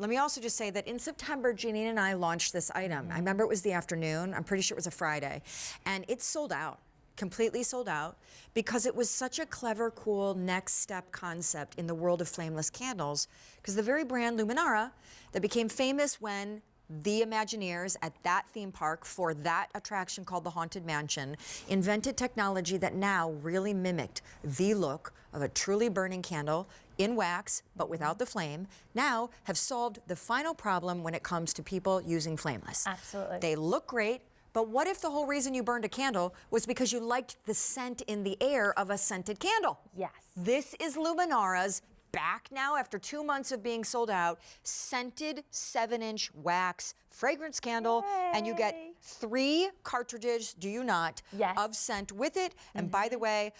let me also just say that in September, Janine and I launched this item. I remember it was the afternoon. I'm pretty sure it was a Friday. And it sold out, completely sold out, because it was such a clever, cool next step concept in the world of flameless candles. Because the very brand Luminara that became famous when the Imagineers at that theme park for that attraction called the Haunted Mansion invented technology that now really mimicked the look of a truly burning candle in wax, but without the flame, now have solved the final problem when it comes to people using flameless. Absolutely. They look great, but what if the whole reason you burned a candle was because you liked the scent in the air of a scented candle? Yes. This is Luminara's back now after 2 months of being sold out, scented 7-inch wax fragrance candle. Yay. And you get 3 cartridges, do you not, yes. of scent with it. And by the way,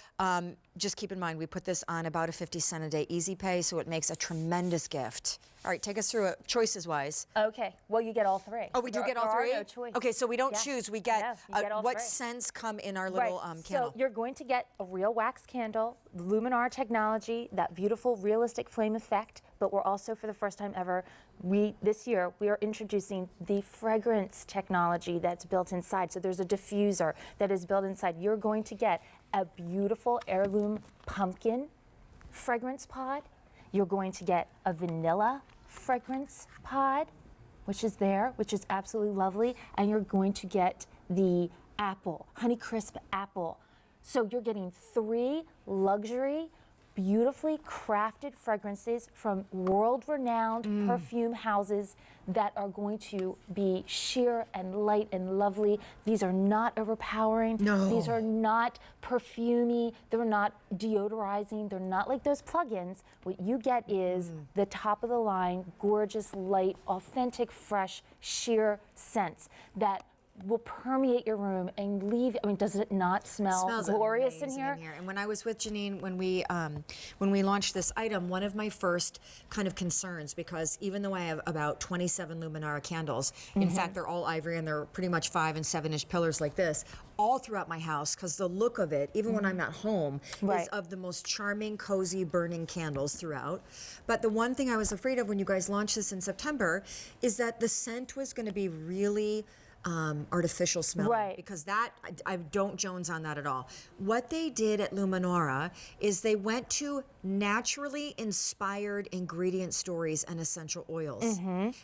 just keep in mind, we put this on about a 50-cent a day easy pay, so it makes a tremendous gift. All right, take us through it, choices-wise. Okay, well, you get all 3. Oh, we do get all 3? There are no choice. Okay, so we don't choose, we get, you get all what 3. scents come in our little candle? So you're going to get a real wax candle, Luminara technology, that beautiful realistic flame effect, but we're also, for the first time ever, this year, we are introducing the fragrance technology that's built inside. So there's a diffuser that is built inside. You're going to get a beautiful heirloom pumpkin fragrance pod. You're going to get a vanilla fragrance pod, which is there, which is absolutely lovely. And you're going to get the apple, Honeycrisp apple. So you're getting 3 luxury, beautifully crafted fragrances from world-renowned perfume houses that are going to be sheer and light and lovely. These are not overpowering. No. These are not perfumey. They're not deodorizing. They're not like those plugins. What you get is the top of the line, gorgeous, light, authentic, fresh, sheer scents that will permeate your room and leave. I mean, does it not smell glorious in here? And when I was with Janine, when we launched this item, one of my first kind of concerns, because even though I have about 27 Luminara candles, in fact, they're all ivory and they're pretty much 5- and 7-inch pillars like this, all throughout my house, because the look of it, even when I'm not home, is of the most charming, cozy, burning candles throughout. But the one thing I was afraid of when you guys launched this in September is that the scent was going to be really artificial smelling, because that I don't Jones on that at all. What they did at Luminara is they went to naturally inspired ingredient stories and essential oils.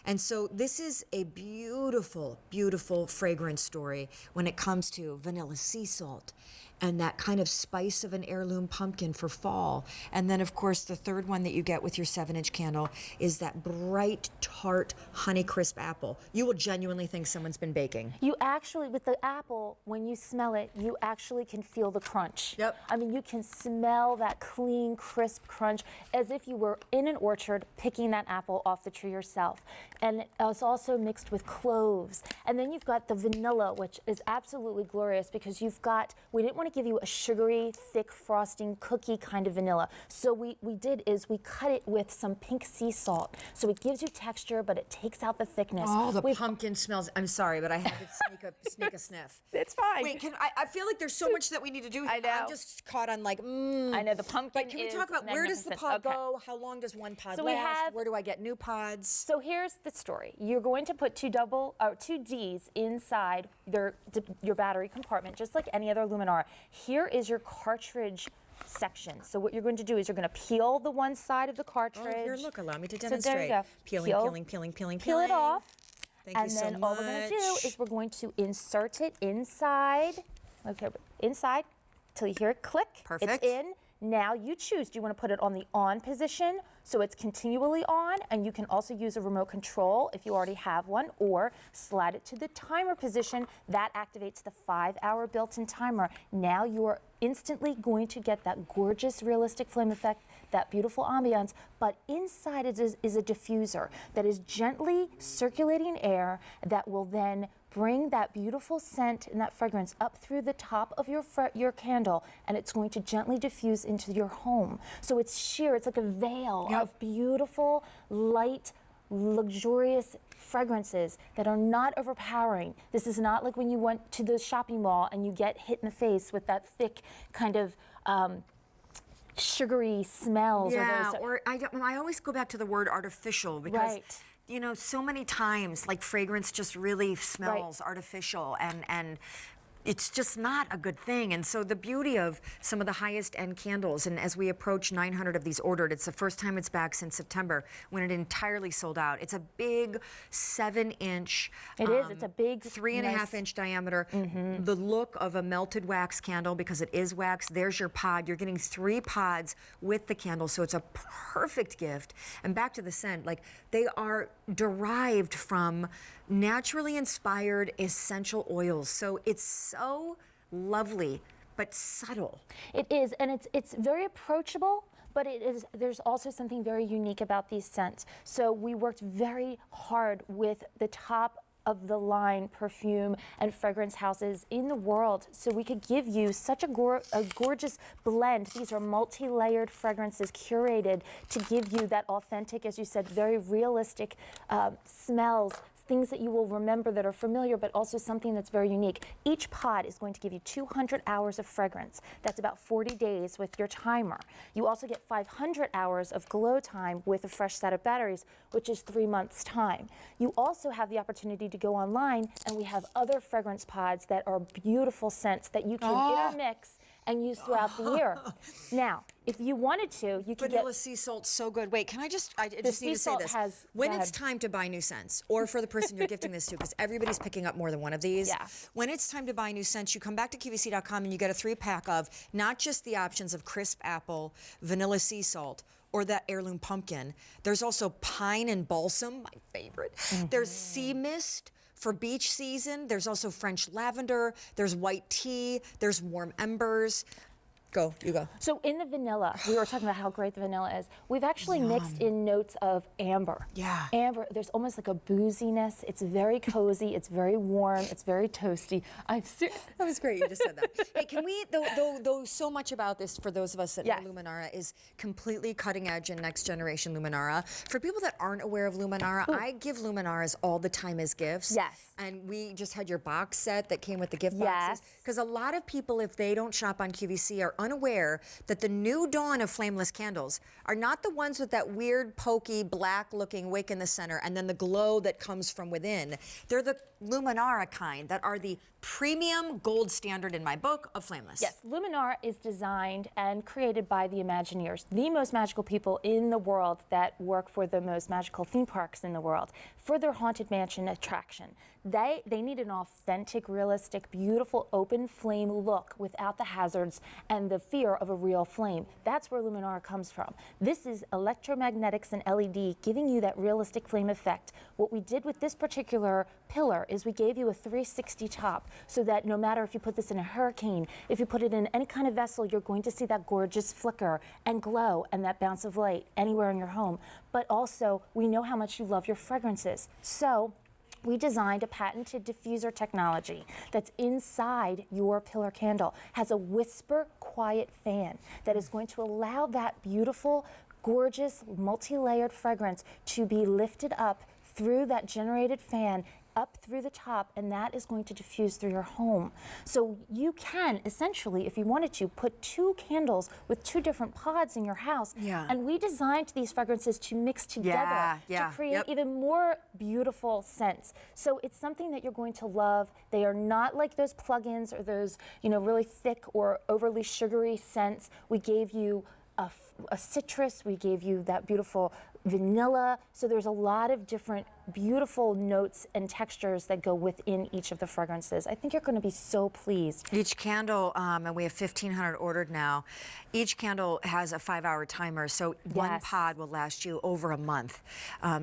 And so this is a beautiful, beautiful fragrance story when it comes to vanilla sea salt and that kind of spice of an heirloom pumpkin for fall. And then, of course, the third one that you get with your 7-inch candle is that bright, tart, Honeycrisp apple. You will genuinely think someone's been baking. You actually, with the apple, when you smell it, you actually can feel the crunch. Yep. I mean, you can smell that clean, crisp crunch as if you were in an orchard picking that apple off the tree yourself. And it's also mixed with cloves. And then you've got the vanilla, which is absolutely glorious because you've got, we didn't want to give you a sugary, thick frosting cookie kind of vanilla. So we did is we cut it with some pink sea salt. So it gives you texture, but it takes out the thickness. Oh, the pumpkin smells. I'm sorry, but I had to sneak a sniff. It's fine. Wait, I feel like there's so much that we need to do. I know. I'm just caught on like, I know, the pumpkin. But can we talk about where does the pod go? How long does one pod last? Where do I get new pods? So here's the story. You're going to put two Ds inside your battery compartment, just like any other Luminara. Here is your cartridge section. So what you're going to do is you're going to peel the one side of the cartridge. Oh, here, look, allow me to demonstrate. So there you go. Peeling. Peel it off. Thank you so much. And then all we're going to do is we're going to insert it inside. Okay, inside till you hear it click. Perfect. It's in. Now you choose. Do you want to put it on the on position so it's continually on? And you can also use a remote control if you already have one, or slide it to the timer position. That activates the 5-hour built-in timer. Now you are instantly going to get that gorgeous, realistic flame effect, that beautiful ambiance, but inside it is a diffuser that is gently circulating air that will then bring that beautiful scent and that fragrance up through the top of your candle, and it's going to gently diffuse into your home. So it's sheer, it's like a veil of beautiful, light, luxurious fragrances that are not overpowering. This is not like when you went to the shopping mall and you get hit in the face with that thick kind of sugary smells. Yeah, or I always go back to the word artificial because you know, so many times, like fragrance just really smells artificial and it's just not a good thing. And so the beauty of some of the highest end candles, and as we approach 900 of these ordered, it's the first time it's back since September when it entirely sold out. It's a big 7-inch. It is. It's a big 3.5-inch diameter. The look of a melted wax candle, because it is wax. There's your pod. You're getting 3 pods with the candle, so it's a perfect gift. And back to the scent, like they are derived from naturally inspired essential oils. So it's so lovely, but subtle. It is, and it's very approachable, but it is. There's also something very unique about these scents. So we worked very hard with the top of the line perfume and fragrance houses in the world, so we could give you such a gorgeous blend. These are multi-layered fragrances curated to give you that authentic, as you said, very realistic smells, things that you will remember that are familiar, but also something that's very unique. Each pod is going to give you 200 hours of fragrance. That's about 40 days with your timer. You also get 500 hours of glow time with a fresh set of batteries, which is 3 months' time. You also have the opportunity to go online, and we have other fragrance pods that are beautiful scents that you can intermix and use throughout the year. Now, if you wanted to, you could Vanilla sea salt, so good. Wait, can I just need to say this. When it's time to buy new scents, or for the person you're gifting this to, because everybody's picking up more than one of these. Yeah. When it's time to buy new scents, you come back to QVC.com and you get a 3-pack of not just the options of crisp apple, vanilla sea salt, or that heirloom pumpkin. There's also pine and balsam, my favorite. There's sea mist for beach season. There's also French lavender. There's white tea. There's warm embers. Go, you go. So in the vanilla, we were talking about how great the vanilla is. We've actually mixed in notes of amber. Yeah. Amber, there's almost like a booziness. It's very cozy. It's very warm. It's very toasty. That was great. You just said that. Hey, can we, though so much about this for those of us that know Luminara is completely cutting edge and next generation Luminara. For people that aren't aware of Luminara, I give Luminaras all the time as gifts. Yes. And we just had your box set that came with the gift boxes. Because a lot of people, if they don't shop on QVC, are unaware that the new dawn of flameless candles are not the ones with that weird, pokey, black-looking wick in the center and then the glow that comes from within. They're the Luminara kind that are the premium gold standard in my book of flameless. Yes, Luminara is designed and created by the Imagineers, the most magical people in the world that work for the most magical theme parks in the world, for their Haunted Mansion attraction. They need an authentic, realistic, beautiful, open flame look without the hazards and the fear of a real flame. That's where Luminara comes from. This is electromagnetics and LED giving you that realistic flame effect. What we did with this particular pillar is we gave you a 360 top so that no matter if you put this in a hurricane, if you put it in any kind of vessel, you're going to see that gorgeous flicker and glow and that bounce of light anywhere in your home. But also, we know how much you love your fragrances. So we designed a patented diffuser technology that's inside your pillar candle, has a whisper quiet fan that is going to allow that beautiful, gorgeous, multi-layered fragrance to be lifted up through that generated fan up through the top, and that is going to diffuse through your home. So you can essentially, if you wanted to, put 2 candles with 2 different pods in your house. Yeah. And we designed these fragrances to mix together to create even more beautiful scents. So it's something that you're going to love. They are not like those plug-ins or those, really thick or overly sugary scents. We gave you a citrus, we gave you that beautiful vanilla. So there's a lot of different beautiful notes and textures that go within each of the fragrances. I think you're going to be so pleased. Each candle, and we have 1,500 ordered now, each candle has a 5-hour timer, so one pod will last you over a month.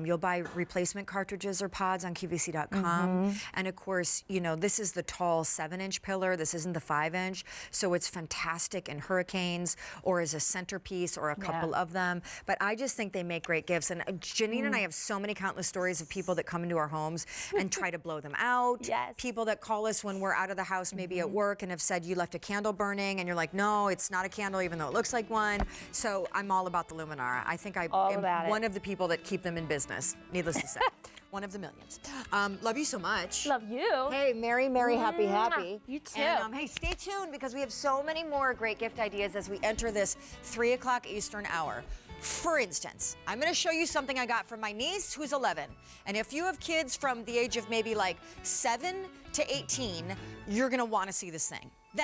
You'll buy replacement cartridges or pods on QVC.com. And of course, this is the tall 7-inch pillar. This isn't the 5-inch. So it's fantastic in hurricanes or as a centerpiece or a couple of them. But I just think they make great gifts. And Janine and I have so many countless stories of people that come into our homes and try to blow them out. People that call us when we're out of the house, maybe at work, and have said, you left a candle burning, and you're like, no, it's not a candle, even though it looks like one. So I'm all about the Luminara. I think I am one of the people that keep them in business, needless to say. One of the millions. Love you so much. Love you. Hey, merry, merry, happy, happy. You too. And hey, stay tuned because we have so many more great gift ideas as we enter this 3 o'clock Eastern hour. For instance, I'm gonna show you something I got from my niece who's 11. And if you have kids from the age of maybe like 7 to 18, you're gonna wanna see this thing. Then